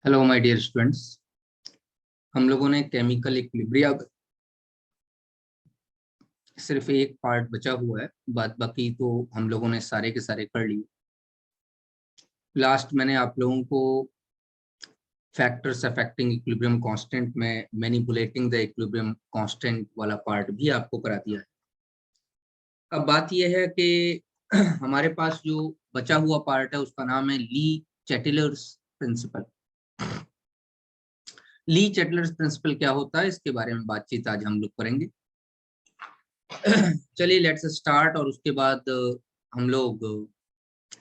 Hello my dear students. हम लोगों ने केमिकल इक्विलिब्रिया सिर्फ एक पार्ट बचा हुआ है, बाकी तो हम लोगों ने सारे के सारे कर लिए। लास्ट मैंने आप लोगों को फैक्टर्स अफेक्टिंग इक्विलिब्रियम कांस्टेंट में मैनिपुलेटिंग द इक्विलिब्रियम कांस्टेंट वाला पार्ट भी आपको करा दिया है। अब बात यह है कि हमारे पास जो बचा हुआ पार्ट है उसका नाम है ली चैटलर्स प्रिंसिपल। ली चैटलर्स प्रिंसिपल क्या होता है, इसके बारे में बातचीत आज हम लोग करेंगे। चलिए लेट्स स्टार्ट। और उसके बाद हम लोग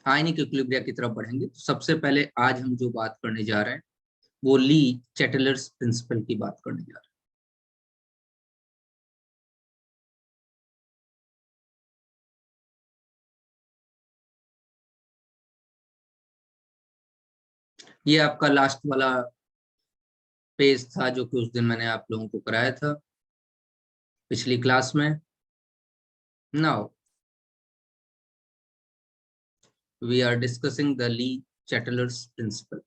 आयनिक इक्विलिब्रिया की तरफ बढ़ेंगे। तो सबसे पहले आज हम जो बात करने जा रहे हैं वो ली चैटलर्स प्रिंसिपल की बात करने जा रहे हैं। ये आपका लास्ट वाला पेज था जो कि उस दिन मैंने आप लोगों को कराया था पिछली क्लास में। Now we are discussing the Le Chatelier's principle.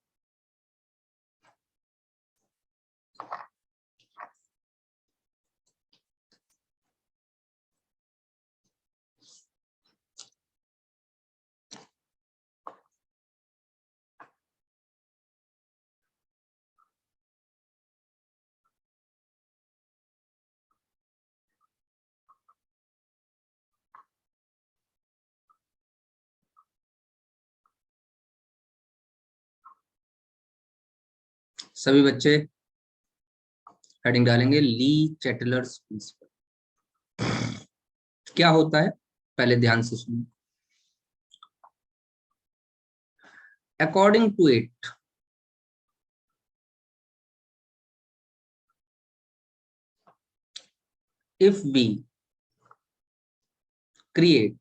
सभी बच्चे हेडिंग डालेंगे ली चैटलर्स प्रिंसिपल। क्या होता है पहले ध्यान से सुनिए। According to it, if we create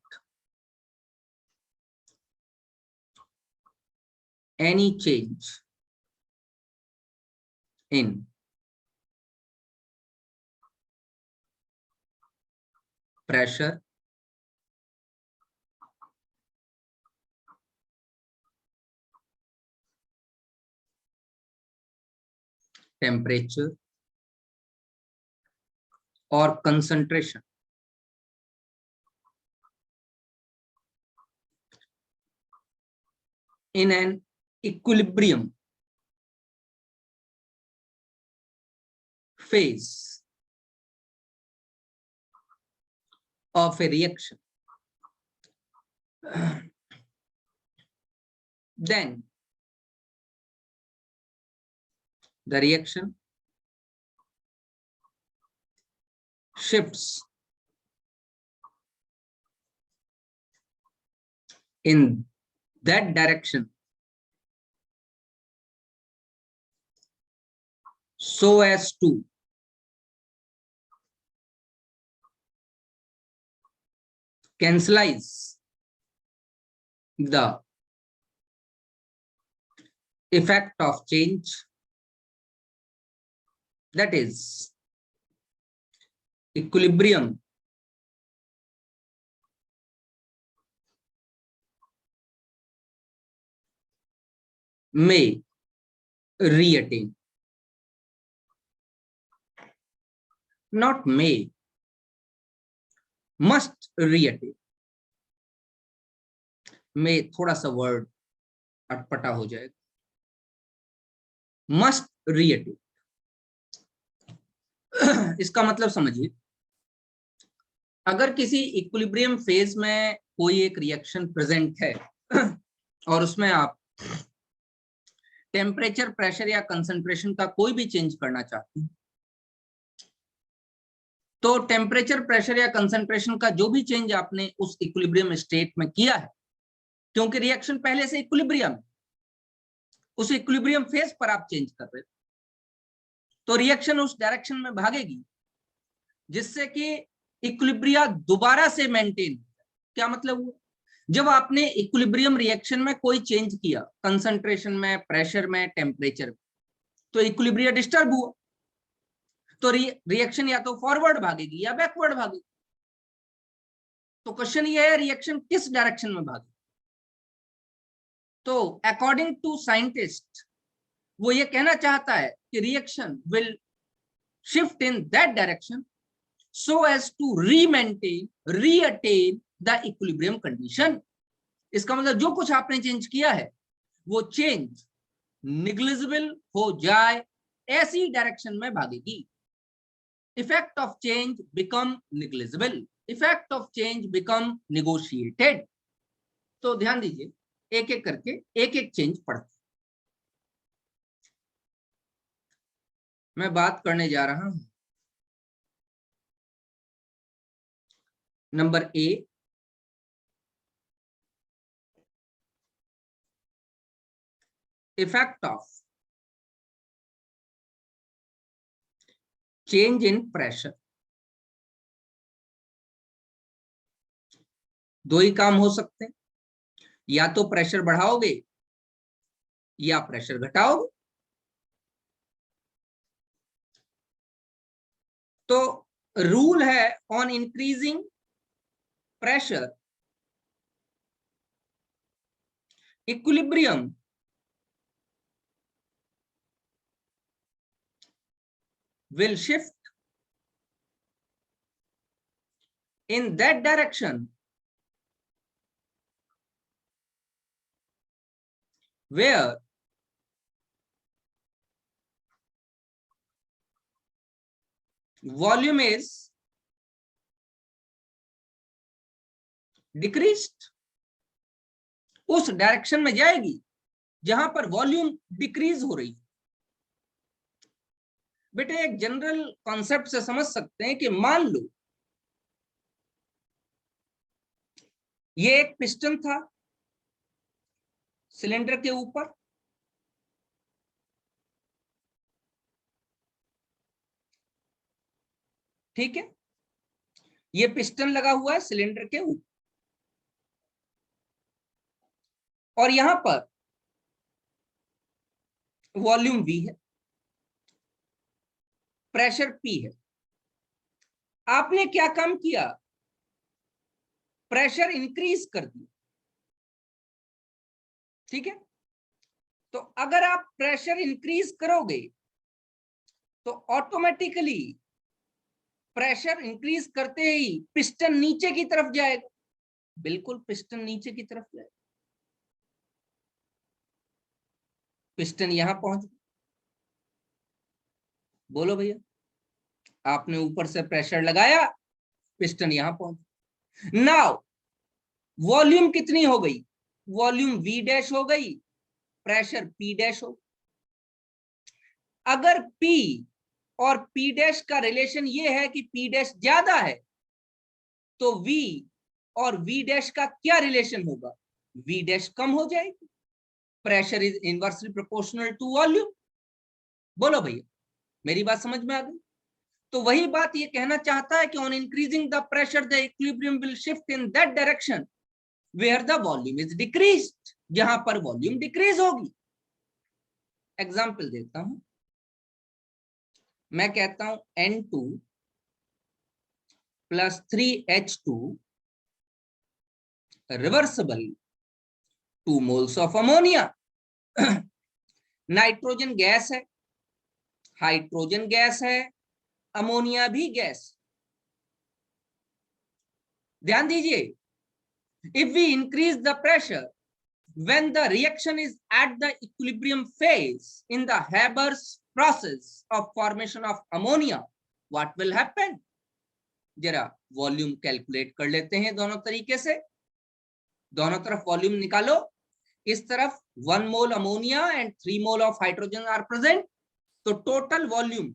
any change in pressure, temperature or concentration in an equilibrium phase of a reaction, then the reaction shifts in that direction so as to cancelize the effect of change, that is equilibrium may reattain, not may, must reattain। में थोड़ा सा word अटपटा हो जाएगा, must रिएटिव। इसका मतलब समझिए, अगर किसी इक्विलिब्रियम फेज में कोई एक रिएक्शन प्रेजेंट है और उसमें आप टेम्परेचर, प्रेशर या कंसंट्रेशन का कोई भी चेंज करना चाहते हैं, तो टेम्परेचर, प्रेशर या कंसंट्रेशन का जो भी चेंज आपने उस इक्विलिब्रियम स्टेट में किया है, क्योंकि रिएक्शन पहले से इक्विलिब्रियम, उस इक्विलिब्रियम फेज पर आप चेंज कर रहे हो, तो रिएक्शन उस डायरेक्शन में भागेगी जिससे कि इक्विलिब्रिया दोबारा से मेंटेन। क्या मतलब हुआ? जब आपने इक्विलिब्रियम रिएक्शन में कोई चेंज किया, कंसंट्रेशन में, प्रेशर में, टेम्परेचर में, तो इक्विलिब्रिया डिस्टर्ब हुआ, तो रिएक्शन या तो फॉरवर्ड भागेगी या बैकवर्ड भागेगी। तो क्वेश्चन ये है, रिएक्शन किस डायरेक्शन में भागेगी? तो अकॉर्डिंग टू साइंटिस्ट, वो ये कहना चाहता है कि reaction will shift in that direction so as to reattain the equilibrium condition। इसका मतलब जो कुछ आपने चेंज किया है वो चेंज निग्लिजिबल हो जाए, ऐसी डायरेक्शन में भागेगी। Effect of change become negligible, effect of change become negotiated. तो ध्यान दीजिए, एक एक करके एक एक चेंज पढ़ते मैं बात करने जा रहा हूं। Number A, effect of change in pressure. दो ही काम हो सकते हैं, या तो प्रेशर बढ़ाओगे या प्रेशर घटाओगे। तो रूल है on increasing pressure equilibrium will shift in that direction where volume is decreased। उस डायरेक्शन में जाएगी जहां पर वॉल्यूम डिक्रीज हो रही। बेटे एक जनरल कॉन्सेप्ट से समझ सकते हैं कि मान लो ये एक पिस्टन था सिलेंडर के ऊपर, ठीक है, ये पिस्टन लगा हुआ है सिलेंडर के ऊपर, और यहां पर वॉल्यूम V है, प्रेशर P है। आपने क्या काम किया, प्रेशर इंक्रीज कर दिया, ठीक है। तो अगर आप प्रेशर इंक्रीज करोगे तो ऑटोमेटिकली प्रेशर इंक्रीज करते ही पिस्टन नीचे की तरफ जाएगा। बिल्कुल पिस्टन नीचे की तरफ जाएगा, पिस्टन यहां पहुंच गया। बोलो भैया, आपने ऊपर से प्रेशर लगाया, पिस्टन यहां पहुंच। नाउ वॉल्यूम कितनी हो गई, वॉल्यूम V डैश हो गई, प्रेशर P डैश हो। अगर P और P डैश का रिलेशन ये है कि P डैश ज्यादा है, तो V और V डैश का क्या रिलेशन होगा, V डैश कम हो जाएगी। Pressure is inversely proportional to volume. बोलो भैया, मेरी बात समझ में आ गई। तो वही बात ये कहना चाहता है कि on increasing the pressure the equilibrium will shift in that direction where the volume is decreased, जहां पर वॉल्यूम डिक्रीज होगी। एग्जांपल देता हूं, मैं कहता हूं N2 + 3H2 reversible 2 moles of ammonia. Nitrogen gas है, हाइड्रोजन गैस है, अमोनिया भी गैस। ध्यान दीजिए, if we increase the pressure when the reaction is at the equilibrium phase in the Haber's process of formation of ammonia, what will happen? जरा volume calculate कर लेते हैं दोनों तरीके से। दोनों तरफ वॉल्यूम निकालो, इस तरफ 1 mole ammonia and 3 mole of hydrogen are present, तो total volume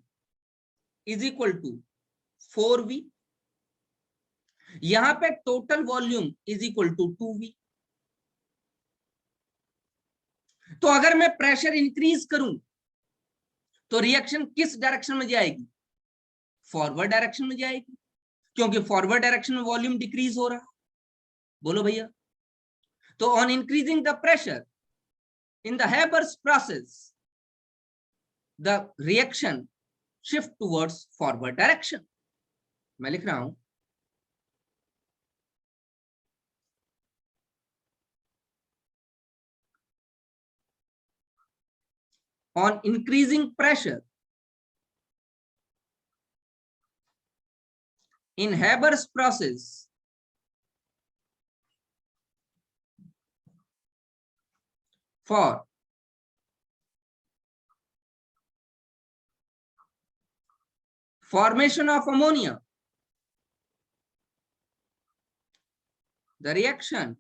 is equal to 4V। यहां पे total volume is equal to 2V। तो अगर मैं प्रेशर इंक्रीज करूं तो रिएक्शन किस डायरेक्शन में जाएगी, फॉरवर्ड डायरेक्शन में जाएगी, क्योंकि फॉरवर्ड डायरेक्शन में वॉल्यूम डिक्रीज हो रहा है। बोलो भैया, तो on increasing the pressure in the Haber's process the reaction shift towards forward direction. मैं लिख रहा हूं, on increasing pressure in Haber's process for formation of ammonia, the reaction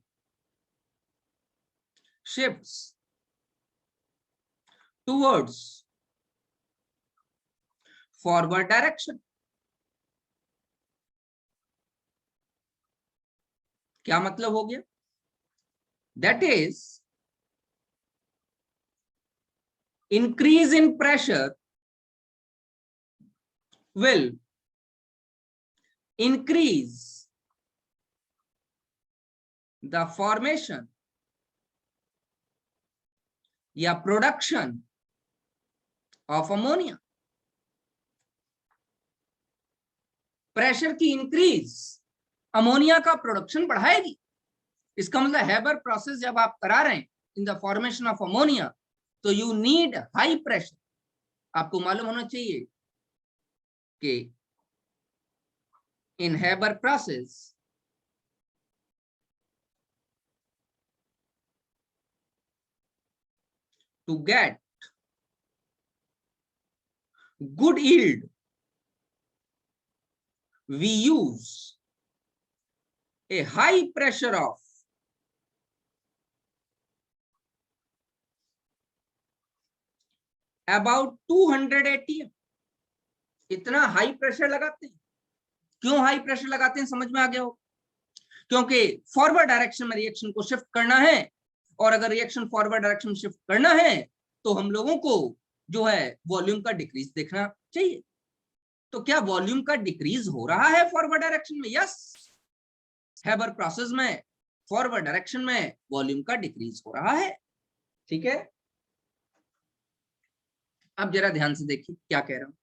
shifts towards forward direction. क्या मतलब हो गया? That is, increase in pressure will increase the formation या production of ammonia. Pressure की इंक्रीज अमोनिया का production बढ़ाएगी. इसका मतलब हैबर प्रोसेस जब आप करा रहे हैं in the formation of ammonia, तो यू नीड हाई प्रेशर. आपको मालूम होना चाहिए कि in Haber process to get good yield, we use a high pressure of about 200 atm. इतना हाई प्रेशर लगाते हैं. क्यों हाई प्रेशर लगाते हैं समझ में आ गया हो? क्योंकि फॉरवर्ड डायरेक्शन में रिएक्शन को शिफ्ट करना है, और अगर रिएक्शन फॉरवर्ड डायरेक्शन में शिफ्ट करना है तो हम लोगों को जो है वॉल्यूम का डिक्रीज देखना चाहिए. तो क्या वॉल्यूम का डिक्रीज हो रहा है फॉरवर्ड डायरेक्शन में? यस, हैबर प्रोसेस में फॉरवर्ड डायरेक्शन में वॉल्यूम का डिक्रीज हो रहा है. ठीक है, अब जरा ध्यान से देखिए क्या कह रहा हूं.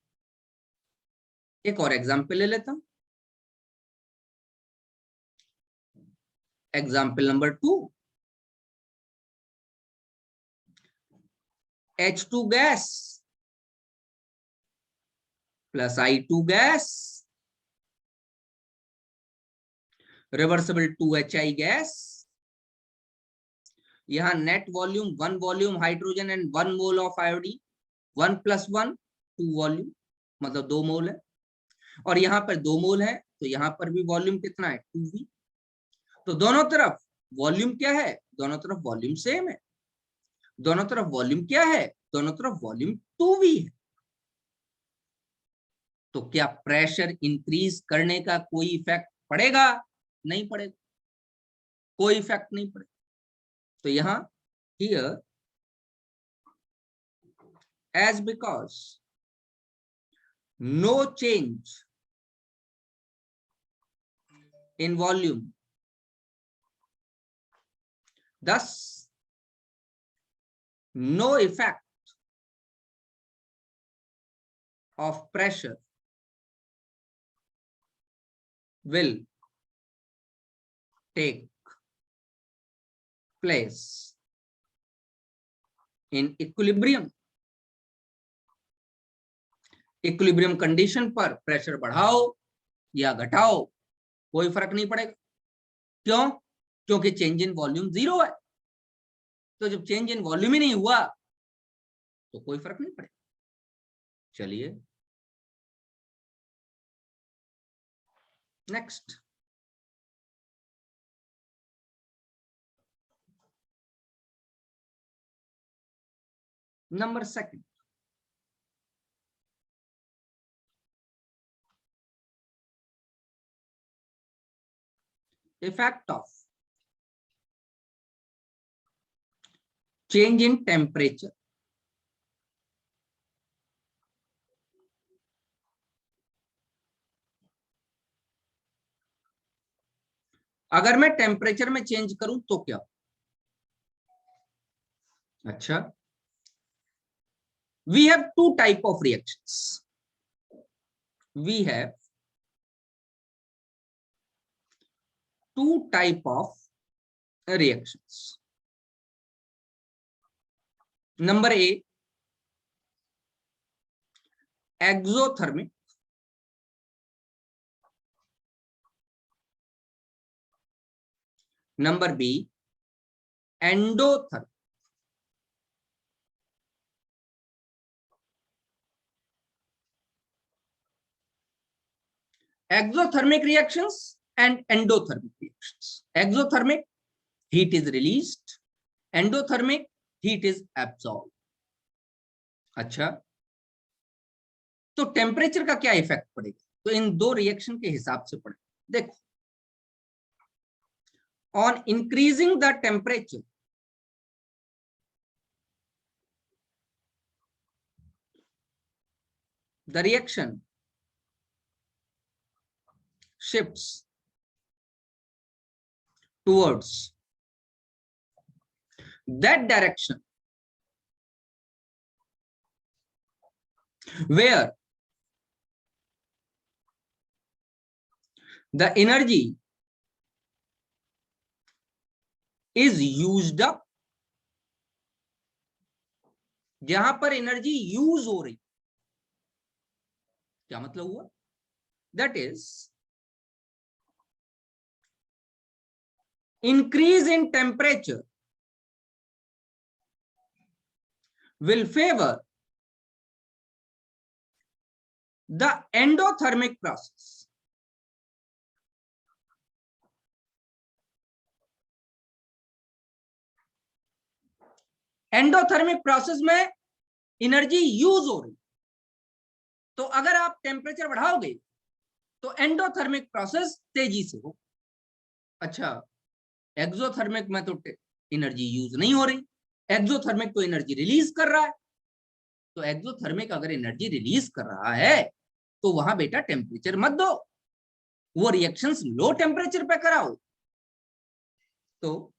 एक और एग्जाम्पल ले लेता हूं. Example number 2. H2 gas plus I2 gas reversible 2HI gas. यहां net volume 1 volume hydrogen and 1 mole of iodine. 1 + 1 2 volume, मतलब 2 मोल है. और यहां पर 2 मोल है, तो यहां पर भी वॉल्यूम कितना है? 2V. तो दोनों तरफ वॉल्यूम क्या है? दोनों तरफ वॉल्यूम सेम है. दोनों तरफ वॉल्यूम क्या है? दोनों तरफ वॉल्यूम 2V है. तो क्या प्रेशर इंक्रीज करने का कोई इफेक्ट पड़ेगा? नहीं पड़ेगा, कोई इफेक्ट नहीं पड़ेगा. तो यहां here as because no change in volume, thus no effect of pressure will take place in equilibrium. Equilibrium condition पर प्रेशर बढ़ाओ या घटाओ कोई फर्क नहीं पड़ेगा. क्यों? क्योंकि चेंज इन वॉल्यूम 0 है. तो जब चेंज इन वॉल्यूम ही नहीं हुआ तो कोई फर्क नहीं पड़ेगा. चलिए next. Number 2. effect of change in temperature. अगर मैं टेम्परेचर में चेंज करूं तो क्या? अच्छा, we have 2 type of reactions. We have 2 type of reactions. Number A, exothermic, number B endothermic. Exothermic reactions and endothermic reactions. Exothermic, heat is released. Endothermic, heat is absorbed. अच्छा, तो temperature का क्या effect पड़ेगा? तो इन दो reaction के हिसाब से पड़ेगा। देखो, on increasing the temperature, the reaction shifts towards that direction where the energy is used up, जहां पर एनर्जी यूज हो रही। क्या मतलब हुआ? That is increase in temperature will favor the endothermic process. Endothermic process में एनर्जी यूज हो रही, तो अगर आप टेम्परेचर बढ़ाओगे तो एंडोथर्मिक प्रोसेस तेजी से हो। अच्छा, एक्सोथर्मिक में तो एनर्जी यूज नहीं हो रही, एक्सोथर्मिक तो एनर्जी रिलीज कर रहा है। तो एक्सोथर्मिक अगर एनर्जी रिलीज कर रहा है तो वहां बेटा टेम्परेचर मत दो, वो रिएक्शंस लो टेम्परेचर पे कराओ। तो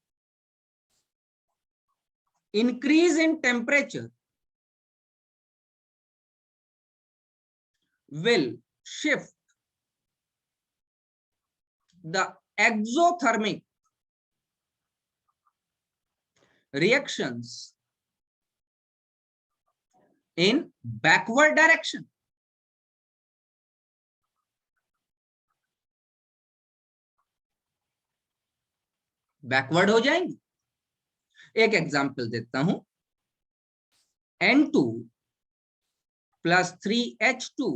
increase in temperature will shift the exothermic reactions in backward direction. Backward हो जाएंगी। एक एग्जांपल देता हूं, N2 plus 3H2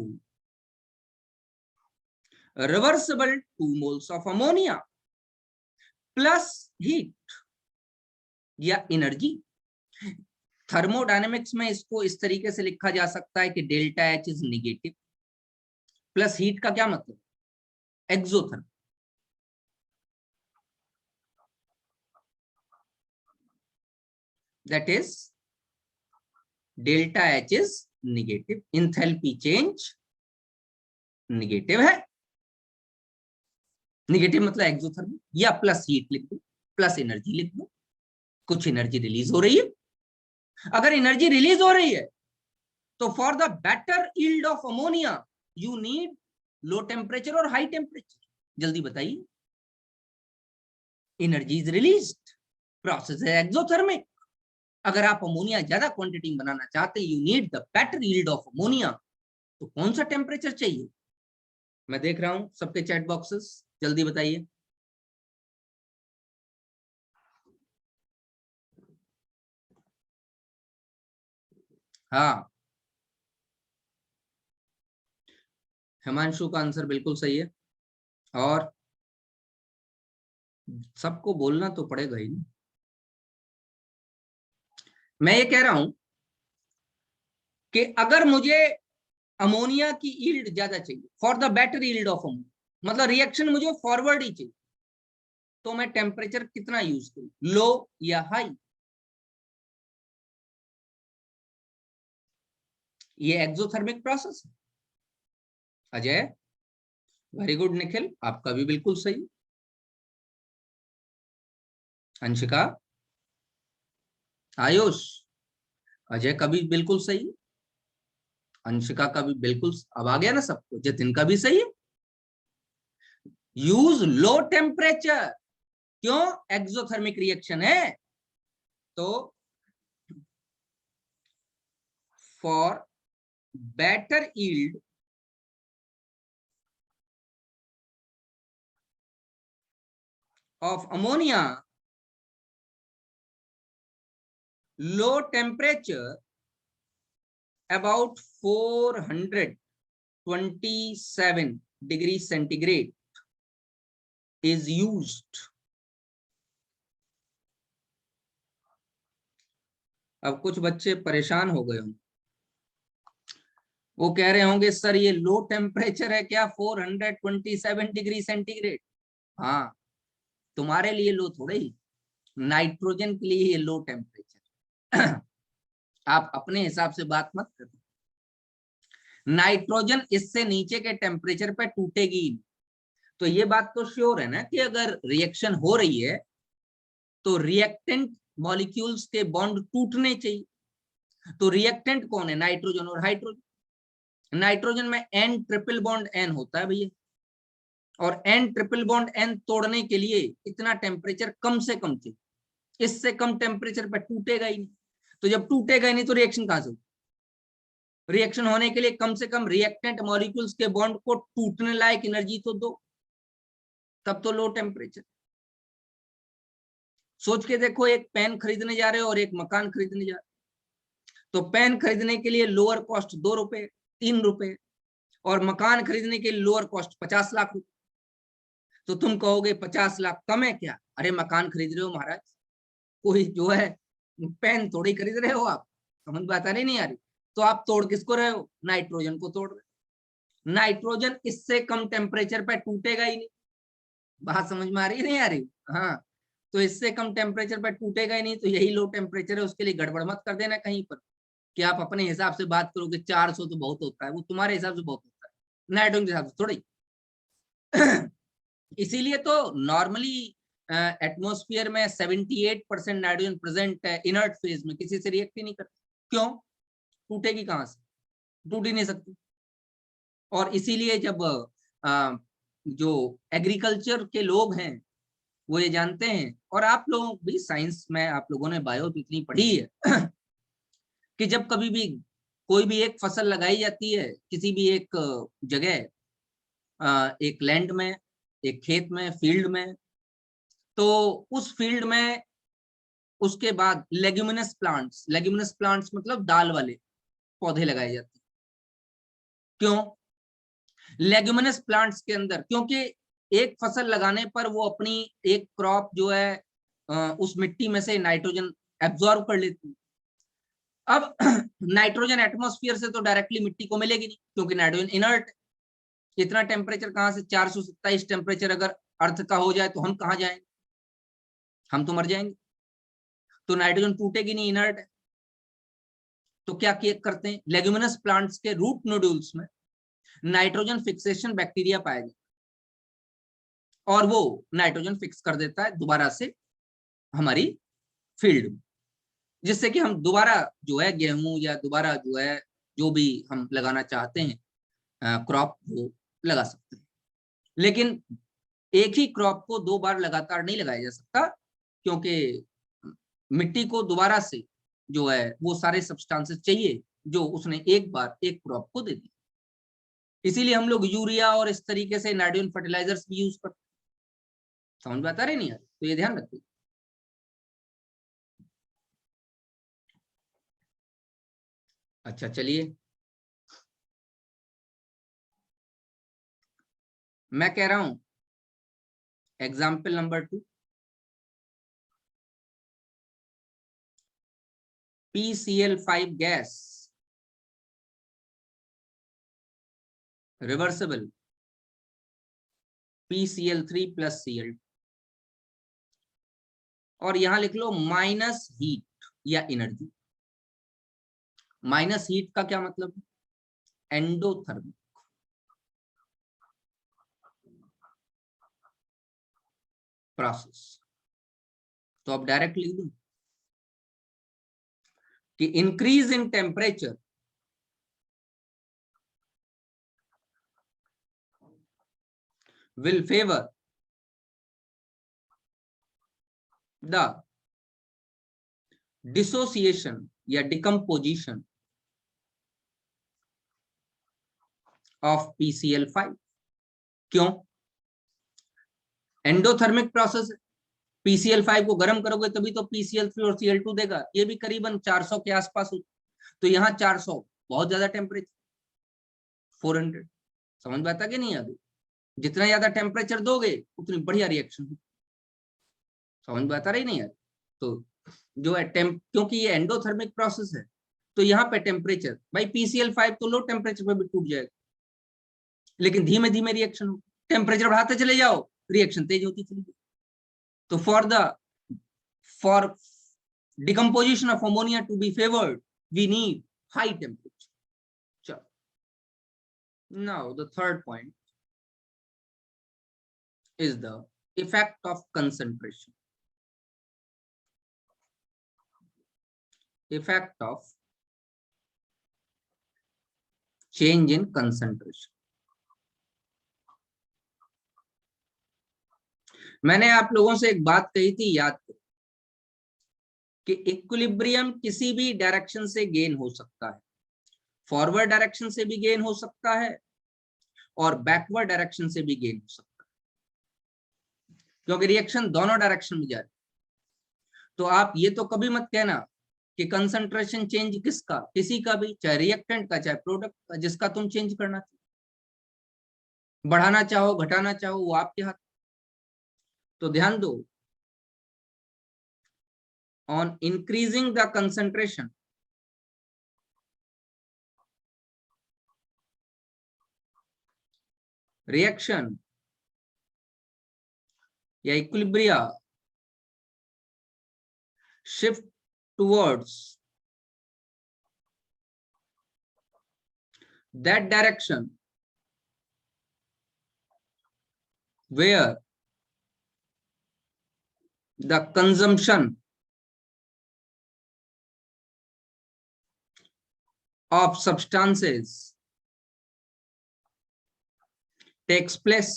reversible 2 moles of ammonia plus heat या एनर्जी। थर्मोडायनेमिक्स में इसको इस तरीके से लिखा जा सकता है कि delta H is negative, plus heat का क्या मतलब? Exothermic. That is delta H is negative, enthalpy change negative है। निगेटिव मतलब एक्सोथर्मिक, या प्लस हीट लिख दो, प्लस एनर्जी लिख दो, कुछ एनर्जी रिलीज हो रही है। अगर एनर्जी रिलीज हो रही है तो for the better yield of ammonia you need low temperature और हाई टेम्परेचर। जल्दी बताइए, एनर्जी इज रिलीज्ड, प्रोसेस है एक्सोथर्मिक। अगर आप अमोनिया ज्यादा क्वांटिटी में बनाना चाहते हैं, you need the better yield of ammonia, तो कौन सा टेम्परेचर चाहिए? मैं देख रहा हूं सबके चैट बॉक्सेस, जल्दी बताइए। हाँ, हिमांशु का आंसर बिल्कुल सही है, और सबको बोलना तो पड़ेगा ही। मैं ये कह रहा हूं कि अगर मुझे अमोनिया की यील्ड ज्यादा चाहिए, for the better yield of ammonia, मतलब रिएक्शन मुझे फॉरवर्ड ही चाहिए, तो मैं टेम्परेचर कितना यूज करूं, लो या हाई? ये एक्सोथर्मिक प्रोसेस है। Ajay, very good. निखिल, आपका भी बिल्कुल सही। अंशिका, आयुष, अजय का भी बिल्कुल सही, अंशिका का भी बिल्कुल, अब आ गया ना सबको, जतिन का भी सही है। यूज लो टेम्परेचर, क्यों? एक्सोथर्मिक रिएक्शन है। तो for better yield of ammonia, low temperature about 427 degrees centigrade is used. अब कुछ बच्चे परेशान हो गए होंगे, वो कह रहे होंगे सर ये लो टेम्परेचर है क्या 427 डिग्री सेंटीग्रेड? हाँ, तुम्हारे लिए लो थोड़े ही, नाइट्रोजन के लिए ये लो टेम्परेचर। आप अपने हिसाब से बात मत करो। नाइट्रोजन इससे नीचे के टेम्परेचर पे टूटेगी। तो ये बात तो श्योर है ना कि अगर रिएक्शन हो रही है तो रिएक्टेंट मॉलिक्यूल्स के बॉन्ड टूटने चाहिए। तो रिएक्टेंट कौन है? नाइट्रोजन और हाइड्रोजन। नाइट्रोजन में N ट्रिपल बॉन्ड N होता है भैया, और N ट्रिपल बॉन्ड N तोड़ने के लिए इतना टेम्परेचर कम से कम चाहिए, इससे कम टेम्परेचर पर टूटेगा ही नहीं। तो जब टूटेगा ही नहीं तो रिएक्शन कहां से? रिएक्शन होने के लिए कम से कम रिएक्टेंट मॉलिक्यूल्स के बॉन्ड को टूटने लायक एनर्जी तो दो, तब तो लो टेम्परेचर। सोच के देखो, एक पेन खरीदने जा रहे हो और एक मकान खरीदने जा रहे हो, तो पेन खरीदने के लिए लोअर कॉस्ट 2 रुपए 3 रुपए, और मकान खरीदने के लिए लोअर कॉस्ट 50 लाख रुपए। तो तुम कहोगे 50 लाख कम है क्या? अरे मकान खरीद रहे हो महाराज, कोई जो है पेन थोड़ी खरीद रहे हो आप। समझ बात आ रही नहीं आ रही? तो आप तोड़ किसको रहे हो? नाइट्रोजन को तोड़ रहे। नाइट्रोजन इससे कम टेम्परेचर पर टूटेगा ही नहीं। बात समझ में आ रही नहीं आ रही? हाँ, तो इससे कम टेम्परेचर पर टूटेगा ही नहीं, तो यही लो टेम्परेचर है। उसके लिए गड़बड़ मत कर देना कहीं पर कि आप अपने हिसाब से बात करोगे 400 तो बहुत होता है, वो तुम्हारे हिसाब से बहुत होता है, नाइट्रोजन के हिसाब से थोड़ी। इसीलिए तो नॉर्मली एटमॉस्फेयर में 78% नाइट्रोजन प्रेजेंट है इनर्ट फेज में, किसी से रिएक्ट ही नहीं करती। क्यों? टूटेगी कहां से? टूट ही नहीं सकती। और इसीलिए जब जो एग्रीकल्चर के लोग हैं वो ये जानते हैं, और आप लोग भी साइंस में, आप लोगों ने बायो तो इतनी पढ़ी है कि जब कभी भी कोई भी एक फसल लगाई जाती है किसी भी एक जगह, एक लैंड में, एक खेत में, फील्ड में, तो उस फील्ड में उसके बाद लेग्यूमिनस प्लांट्स मतलब दाल वाले पौधे लगाए जाते हैं। क्यों लेग्यूमिनस प्लांट्स के अंदर? क्योंकि एक फसल लगाने पर वो अपनी एक क्रॉप जो है उस मिट्टी में से नाइट्रोजन एब्जॉर्ब कर लेती है। अब नाइट्रोजन एटमॉस्फेयर से तो डायरेक्टली मिट्टी को मिलेगी नहीं, क्योंकि नाइट्रोजन इनर्ट। इतना टेम्परेचर कहां से? 427 टेम्परेचर अगर अर्थ का हो जाए तो हम कहां जाएंगे? हम तो मर जाएंगे। तो नाइट्रोजन टूटेगी नहीं, इनर्ट है। तो क्या करते हैं? लेग्यूमिनस प्लांट्स के रूट नोड्यूल्स में नाइट्रोजन फिक्सेशन बैक्टीरिया पाया जाता है, और वो नाइट्रोजन फिक्स कर देता है दोबारा से हमारी फील्ड में, जिससे कि हम दोबारा जो है गेहूं या दोबारा जो है जो भी हम लगाना चाहते हैं क्रॉप वो लगा सकते हैं। लेकिन एक ही क्रॉप को 2 बार लगातार नहीं लगाया जा सकता, क्योंकि मिट्टी को दोबारा से जो है वो सारे सब्सटेंसेस चाहिए जो उसने एक बार एक क्रॉप को दे दी। इसीलिए हम लोग यूरिया और इस तरीके से नाइट्रोजन फर्टिलाइजर्स भी यूज करते हैं। समझ में आता रही नहीं? तो ये ध्यान रखिए। अच्छा चलिए, मैं कह रहा हूं example number 2, PCl5 gas reversible PCl3 + Cl, और यहां लिख लो माइनस हीट या एनर्जी। माइनस हीट का क्या मतलब? Endothermic process. तो अब डायरेक्ट लिख दूं कि increase in temperature will favor the dissociation या decomposition ऑफ PCl5। क्यों? एंडोथर्मिक प्रोसेस है, PCl5 को गर्म करोगे तभी तो PCl3 और Cl2 देगा। ये भी करीबन 400 के आसपास हो, तो यहाँ 400 बहुत ज्यादा टेम्परेचर, 400। समझ में आता कि नहीं? अभी जितना ज्यादा टेम्परेचर दोगे उतनी बढ़िया रिएक्शन होगी। समझ में आता रही नहीं यार? तो जो है क्योंकि ये एंडोथर्मिक प्रोसेस है, तो यहाँ पे टेम्परेचर, भाई PCl5 तो लो टेम्परेचर पे भी टूट जाएगा, लेकिन धीमे धीमे रिएक्शन हो, टेम्परेचर बढ़ाते चले जाओ, रिएक्शन तेज होती चली जाए। तो for decomposition of ammonia to be favored, we need high temperature. Chalo. Now the third point is the effect of concentration. Effect of change in concentration. मैंने आप लोगों से एक बात कही थी, याद करो, कि इक्विलिब्रियम किसी भी डायरेक्शन से गेन हो सकता है, फॉरवर्ड डायरेक्शन से भी गेन हो सकता है और बैकवर्ड डायरेक्शन से भी गेन हो सकता है, क्योंकि रिएक्शन दोनों डायरेक्शन में जा रही है। तो आप ये तो कभी मत कहना कि कंसंट्रेशन चेंज किसका, किसी का भी, चाहे रिएक्टेंट का चाहे प्रोडक्ट का, जिसका तुम चेंज करना चाहो, बढ़ाना चाहो घटाना चाहो, वो आपके हाथ। तो ध्यान दो, on increasing the concentration, reaction या equilibria shift towards that direction where the consumption of substances takes place.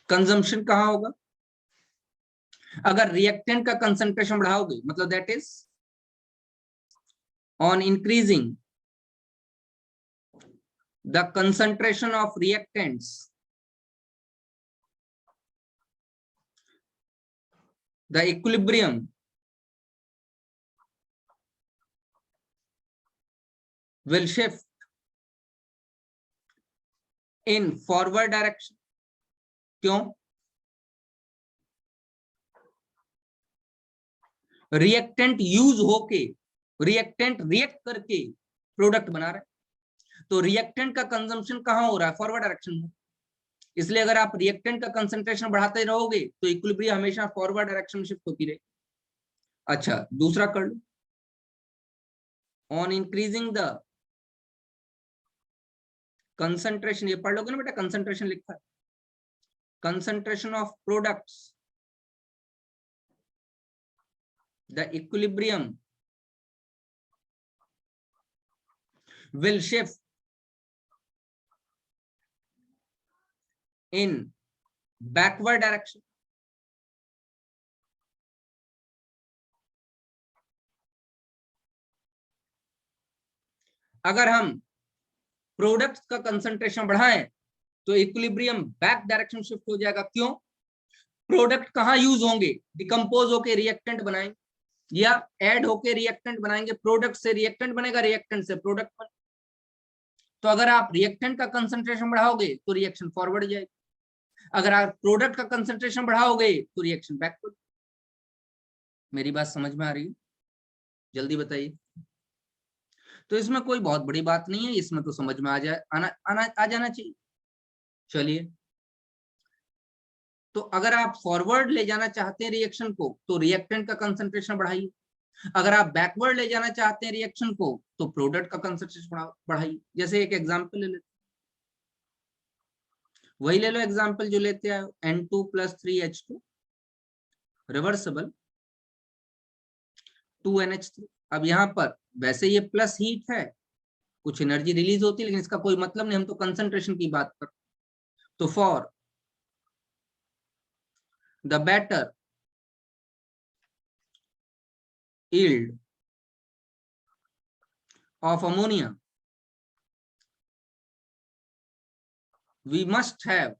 Consumption कहां होगा? अगर रिएक्टेंट का कंसंट्रेशन बढ़ाओगे, मतलब that is on increasing the concentration of reactants, the equilibrium will shift in forward direction. क्यों? Reactant use होके, reactant react करके product बना रहे, तो रिएक्टेंट का कंजम्पशन कहां हो रहा है? फॉरवर्ड डायरेक्शन में। इसलिए अगर आप रिएक्टेंट का कंसंट्रेशन बढ़ाते रहोगे तो इक्विलिब्रियम हमेशा फॉरवर्ड डायरेक्शन में शिफ्ट होती रहेगी। अच्छा, दूसरा कर लो, ऑन इंक्रीजिंग द कंसंट्रेशन, ये पढ़ लोगे ना बेटा, कंसंट्रेशन लिखा है, concentration of products, the equilibrium will shift in backward direction. अगर हम प्रोडक्ट्स का कंसंट्रेशन बढ़ाएं तो इक्विलिब्रियम बैक डायरेक्शन शिफ्ट हो जाएगा। क्यों? प्रोडक्ट कहां यूज होंगे? डिकम्पोज होके रिएक्टेंट बनाएंगे या ऐड होके रिएक्टेंट बनाएंगे। प्रोडक्ट से रिएक्टेंट बनेगा, रिएक्टेंट से प्रोडक्ट बनेगा। तो अगर आप रिएक्टेंट का कंसंट्रेशन बढ़ाओगे तो रिएक्शन फॉरवर्ड जाएगी, अगर आप प्रोडक्ट का कंसंट्रेशन बढ़ाओगे तो रिएक्शन बैकवर्ड। मेरी बात समझ में आ रही है? जल्दी बताइए। तो इसमें कोई बहुत बड़ी बात नहीं है, इसमें तो समझ में आ जाना चाहिए। चलिए, तो अगर आप फॉरवर्ड ले जाना चाहते हैं रिएक्शन को तो रिएक्टेंट का कंसंट्रेशन बढ़ाइए, अगर आप बैकवर्ड ले जाना चाहते हैं रिएक्शन को तो प्रोडक्ट का कंसंट्रेशन बढ़ाइए। जैसे एक एग्जांपल ले लेते, वही ले लो एग्जांपल जो लेते हैं, N2 + 3H2 रिवर्सिबल 2NH3। अब यहाँ पर वैसे ये प्लस हीट है, कुछ एनर्जी रिलीज होती है, लेकिन इसका कोई मतलब नहीं, हम तो कंसंट्रेशन की बात कर। तो for the better yield of ammonia, we must have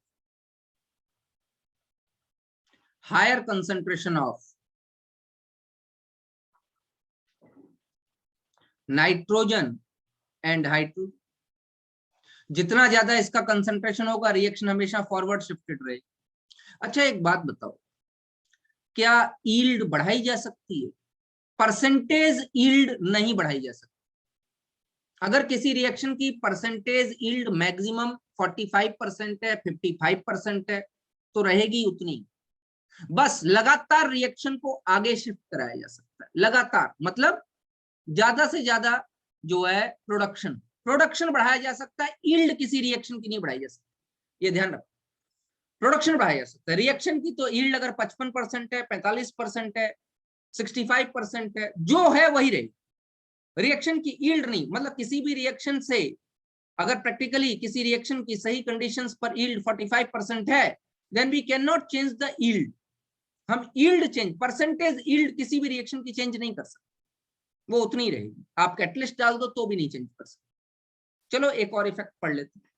higher concentration of nitrogen and hydrogen. जितना ज्यादा इसका कंसंट्रेशन होगा रिएक्शन हमेशा फॉरवर्ड शिफ्टेड रहेगी। अच्छा एक बात बताओ, क्या यील्ड बढ़ाई जा सकती है? परसेंटेज यील्ड नहीं बढ़ाई जा सकती। अगर किसी रिएक्शन की परसेंटेज यील्ड मैक्सिमम 45% है, 55% है, तो रहेगी उतनी। बस लगातार रिएक्शन को आगे शिफ्ट कराया जा सकता है। लगातार मतलब ज्यादा से ज्यादा जो है प्रोडक्शन बढ़ाया जा सकता है, यील्ड किसी रिएक्शन की नहीं बढ़ाई जा सकती। ये ध्यान रखो, प्रोडक्शन बढ़ाया जा सकता है। रिएक्शन की तो यील्ड अगर 55% है, 45% है, 65% है, जो है वही रहेगी। रिएक्शन की यील्ड नहीं, मतलब किसी भी रिएक्शन से अगर प्रैक्टिकली किसी रिएक्शन की सही कंडीशंस पर यील्ड 45% है, then we can not change the yield. हम यील्ड चेंज, परसेंटेज यील्ड किसी भी रिएक्शन की चेंज नहीं कर सकते, वो उतनी ही रहेगी। आप कैटलिस्ट डाल दो तो भी नहीं चेंज कर सकते। चलो एक और इफेक्ट पढ़ लेते हैं।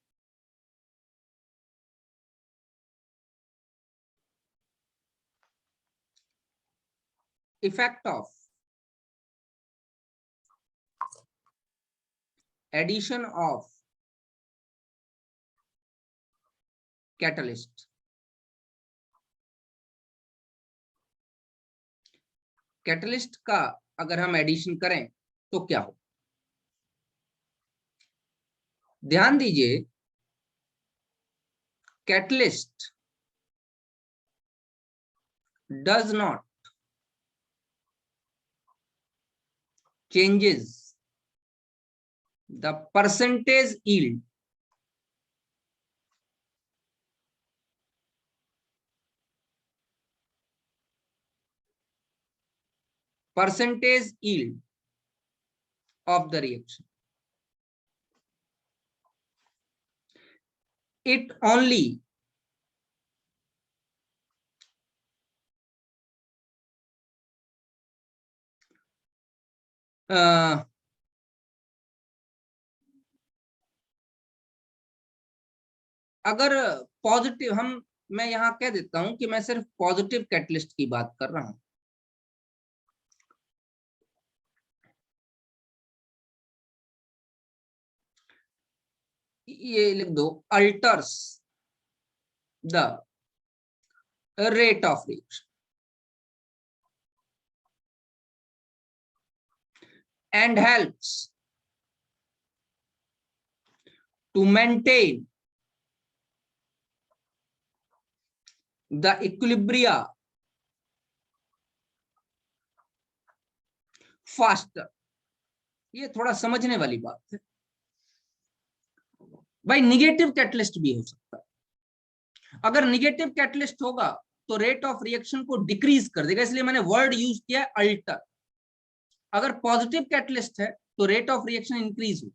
Effect of addition of catalyst. Catalyst का अगर हम एडिशन करें तो क्या हो? ध्यान दीजिए, catalyst does not changes the percentage yield of the reaction. It only अगर पॉजिटिव मैं यहां कह देता हूं कि मैं सिर्फ पॉजिटिव कैटलिस्ट की बात कर रहा हूं। ये लिख दो, altars the rate of reaction and helps to maintain the equilibria faster। ये थोड़ा समझने वाली बात है भाई। निगेटिव कैटलिस्ट भी हो सकता है। अगर निगेटिव कैटलिस्ट होगा तो रेट ऑफ रिएक्शन को डिक्रीज कर देगा, इसलिए मैंने वर्ड यूज किया अल्टर। अगर पॉजिटिव कैटलिस्ट है तो रेट ऑफ रिएक्शन इंक्रीज हो,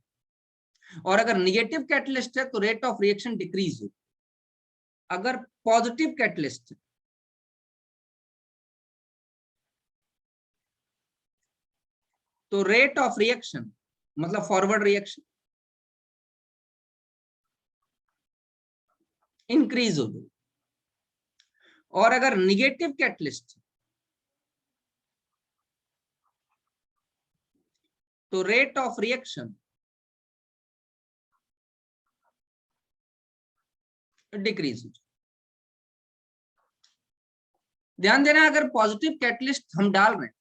और अगर निगेटिव कैटलिस्ट है तो रेट ऑफ रिएक्शन डिक्रीज हो। अगर पॉजिटिव कैटलिस्ट है तो रेट ऑफ रिएक्शन मतलब फॉरवर्ड रिएक्शन इंक्रीज हो गई, और अगर निगेटिव कैटलिस्ट तो रेट ऑफ रिएक्शन डिक्रीज हो। ध्यान देना, अगर पॉजिटिव कैटलिस्ट हम डाल रहे हैं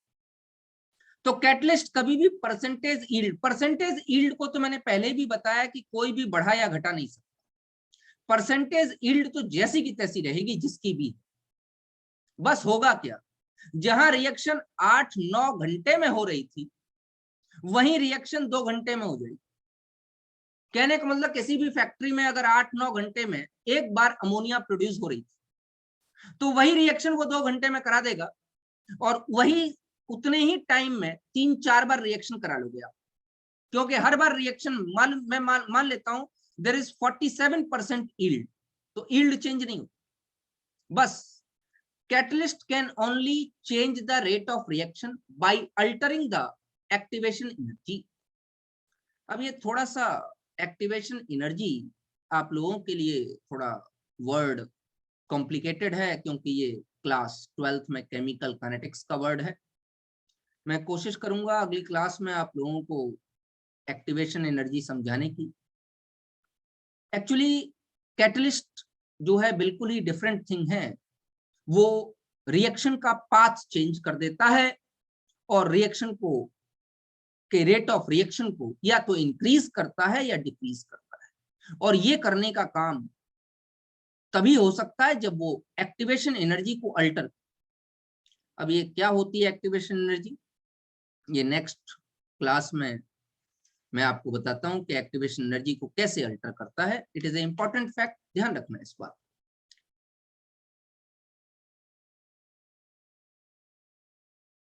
तो कैटलिस्ट कभी भी परसेंटेज यील्ड को तो मैंने पहले भी बताया कि कोई भी बढ़ा या घटा नहीं सकता। परसेंटेज यील्ड तो जैसी की तैसी रहेगी जिसकी भी। बस होगा क्या, जहां रिएक्शन 8-9 घंटे में हो रही थी वहीं रिएक्शन 2 घंटे में हो जाएगी। कहने का मतलब किसी भी फैक्ट्री में अगर 8-9 घंटे में एक बार अमोनिया प्रोड्यूस हो रही थी तो वही रिएक्शन वो 2 घंटे में करा देगा, और वही उतने ही टाइम में 3-4 बार रिएक्शन करा लोगे आप। क्योंकि हर बार रिएक्शन मैं मान लेता हूं देयर इज 47% यील्ड, तो यील्ड चेंज नहीं हो। बस catalyst can only change the rate of reaction by altering the activation energy. अब ये थोड़ा सा एक्टिवेशन एनर्जी आप लोगों के लिए थोड़ा वर्ड कॉम्प्लिकेटेड है, क्योंकि ये क्लास 12th में केमिकल काइनेटिक्स का वर्ड है। मैं कोशिश करूंगा अगली क्लास में आप लोगों को एक्टिवेशन एनर्जी समझाने की। एक्चुअली कैटलिस्ट जो है बिल्कुल ही डिफरेंट थिंग है। वो रिएक्शन का पाथ चेंज कर देता है और रिएक्शन को के रेट ऑफ रिएक्शन को या तो इंक्रीज करता है या डिक्रीज करता है। और ये करने का काम तभी हो सकता है जब वो एक्टिवेशन एनर्जी को अल्टर। अब ये क्या होती है एक्टिवेशन एनर्जी, ये नेक्स्ट क्लास में मैं आपको बताता हूं कि एक्टिवेशन एनर्जी को कैसे अल्टर करता है। It is a important fact, ध्यान रखना इस बात।